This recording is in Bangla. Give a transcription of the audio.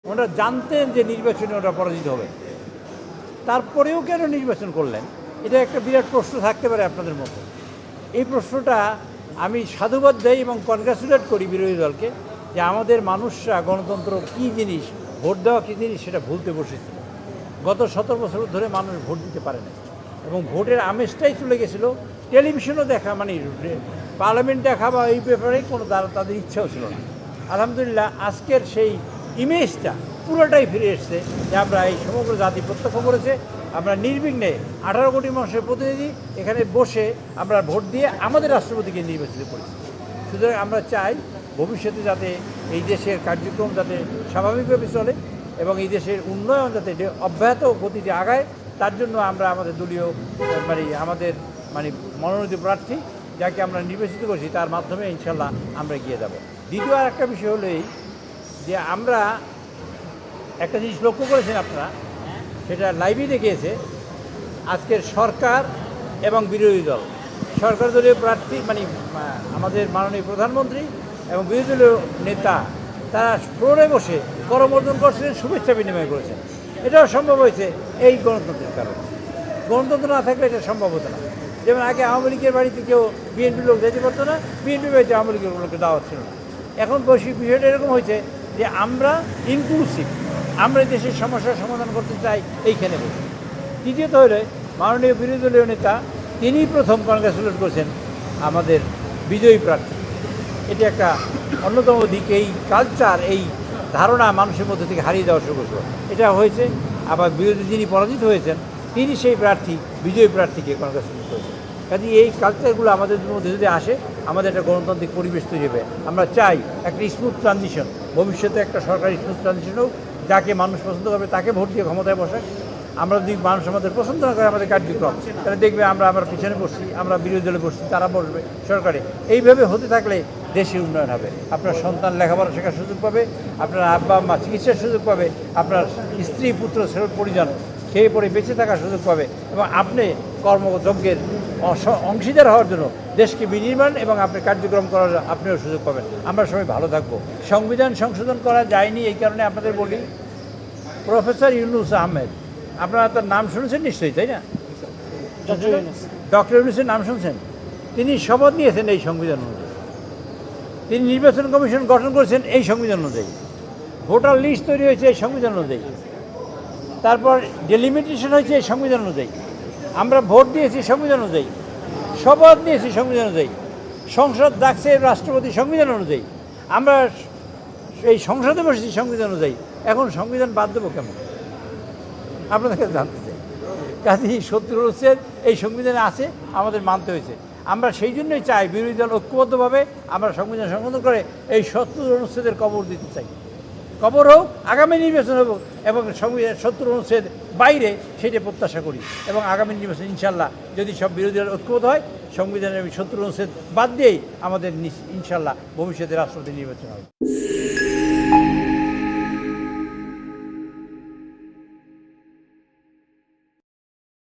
ওনারা জানতেন যে নির্বাচনে ওরা পরাজিত হবে, তারপরেও কেন নির্বাচন করলেন? এটা একটা বিরাট প্রশ্ন থাকতে পারে আপনাদের মতো। এই প্রশ্নটা আমি সাধুবাদ দেই এবং কনগ্রাচুলেট করি বিরোধী দলকে যে আমাদের মানুষরা গণতন্ত্র কী জিনিস, ভোট দেওয়া কী জিনিস সেটা ভুলতে বসেছিল। গত 17 বছর ধরে মানুষ ভোট দিতে পারে না এবং ভোটের আমেজটাই চলে গেছিলো। টেলিভিশনও দেখা মানে পার্লামেন্ট দেখা বা এই ব্যাপারে কোনো তাদের ইচ্ছাও ছিল না। আলহামদুলিল্লাহ আজকের সেই ইমেজটা পুরোটাই ফিরে এসছে যে আমরা এই সমগ্র জাতি প্রত্যক্ষ করেছে। আমরা নির্বিঘ্নে 18 কোটি মানুষের প্রতিনিধি এখানে বসে আমরা ভোট দিয়ে আমাদের রাষ্ট্রপতিকে নির্বাচিত করেছি। সুতরাং আমরা চাই ভবিষ্যতে যাতে এই দেশের কার্যক্রম যাতে স্বাভাবিকভাবে চলে এবং এই দেশের উন্নয়ন যাতে অব্যাহত গতিতে আগায়, তার জন্য আমরা আমাদের দলীয় আমাদের মনোনীত প্রার্থী যাকে আমরা নির্বাচিত করছি তার মাধ্যমে ইনশাল্লাহ আমরা এগিয়ে যাব। দ্বিতীয় আর একটা বিষয় হলো এই যে আমরা একটা জিনিস লক্ষ্য করেছেন আপনারা, সেটা লাইভে দেখিয়েছে আজকের সরকার এবং বিরোধী দল। সরকার দলীয় প্রার্থী আমাদের মাননীয় প্রধানমন্ত্রী এবং বিরোধী দলীয় নেতা তারা ফ্লোরে বসে করমর্দন করছিলেন, শুভেচ্ছা বিনিময় করেছেন। এটাও সম্ভব হয়েছে এই গণতন্ত্রের কারণে। গণতন্ত্র না থাকলে এটা সম্ভব হতো না। যেমন আগে আওয়ামী লীগের বাড়িতে কেউ বিএনপির লোক যেতে পারতো না, বিএনপির বাড়িতে আওয়ামী লীগের লোককে দাওয়াত ছিল না। এখন বৈশ্বিক বিষয়টা এরকম হয়েছে যে আমরা ইনক্লুসিভ, আমরা দেশের সমস্যার সমাধান করতে চাই এইখানে বসে। তৃতীয়ত হলে মাননীয় বিরোধী দলীয় নেতা তিনিই প্রথম কনগ্রাচুলেট করেছেন আমাদের বিজয়ী প্রার্থী। এটি একটা অন্যতম দিক। এই কালচার, এই ধারণা মানুষের মধ্যে থেকে হারিয়ে দেওয়া শুরু করেছিল। এটা হয়েছে। আবার বিরোধী যিনি পরাজিত হয়েছেন তিনি সেই প্রার্থী বিজয়ী প্রার্থীকে কনগ্রাচুলেট করেছেন। কাজে এই কালচারগুলো আমাদের মধ্যে যদি আসে আমাদের একটা গণতান্ত্রিক পরিবেশ তৈরি হবে। আমরা চাই একটা স্মুথ ট্রানজিশন, ভবিষ্যতে একটা সরকারি স্মুথ ট্রানজিশন হোক, যাকে মানুষ পছন্দ করবে তাকে ভোট দিয়ে ক্ষমতায় বসাক। আমরা যদি মানুষ আমাদের পছন্দ না করে আমাদের কার্যক্রম, তাহলে দেখবে আমরা পিছনে বসছি, আমরা বিরোধী দলে বসছি, তারা বসবে সরকারে। এইভাবে হতে থাকলে দেশের উন্নয়ন হবে। আপনার সন্তান লেখাপড়া শেখার সুযোগ পাবে, আপনার আব্বা আম্মা চিকিৎসার সুযোগ পাবে, আপনার স্ত্রী পুত্র পরিজন খেয়ে পড়ে বেঁচে থাকার সুযোগ পাবে এবং আপনি কর্মযজ্ঞের অংশীদার হওয়ার জন্য দেশকে বিনির্মাণ এবং আপনি কার্যক্রম করার আপনিও সুযোগ পাবেন। আমরা সবাই ভালো থাকবো। সংবিধান সংশোধন করা যায়নি এই কারণে আপনাদের বলি, প্রফেসর ইউনূস আহমেদ, আপনারা তার নাম শুনেছেন নিশ্চয়ই, তাই না? ডক্টর ইউনূসের নাম শুনছেন? তিনি শপথ নিয়েছেন এই সংবিধান অনুযায়ী। তিনি নির্বাচন কমিশন গঠন করেছেন এই সংবিধান অনুযায়ী। ভোটার লিস্ট তৈরি হয়েছে এই সংবিধান অনুযায়ী। তারপর ডেলিমিটেশন হয়েছে এই সংবিধান অনুযায়ী। আমরা ভোট দিয়েছি সংবিধান অনুযায়ী, শপথ নিয়েছি সংবিধান অনুযায়ী, সংসদ ডাকছে রাষ্ট্রপতি সংবিধান অনুযায়ী, আমরা এই সংসদে বসেছি সংবিধান অনুযায়ী। এখন সংবিধান বাদ দেবো কেমন? আপনাদেরকে জানতে চাই। কাজেই 70 অনুচ্ছেদ এই সংবিধানে আছে, আমাদের মানতে হয়েছে। আমরা সেই জন্যই চাই বিরোধী দল ঐক্যবদ্ধভাবে আমরা সংবিধান সংশোধন করে এই 70 অনুচ্ছেদের কবর দিতে চাই। কবর হোক, আগামী নির্বাচন হোক এবং সংবিধান 70 অনুচ্ছেদ বাইরে সেটা প্রত্যাশা করি। এবং আগামী নির্বাচন ইনশাল্লাহ যদি সব বিরোধী দল ঐক্যবদ্ধ হয়, সংবিধানের 70 অনুচ্ছেদ বাদ দিয়েই আমাদের ইনশাল্লাহ ভবিষ্যতে রাষ্ট্রপতি নির্বাচন হবে।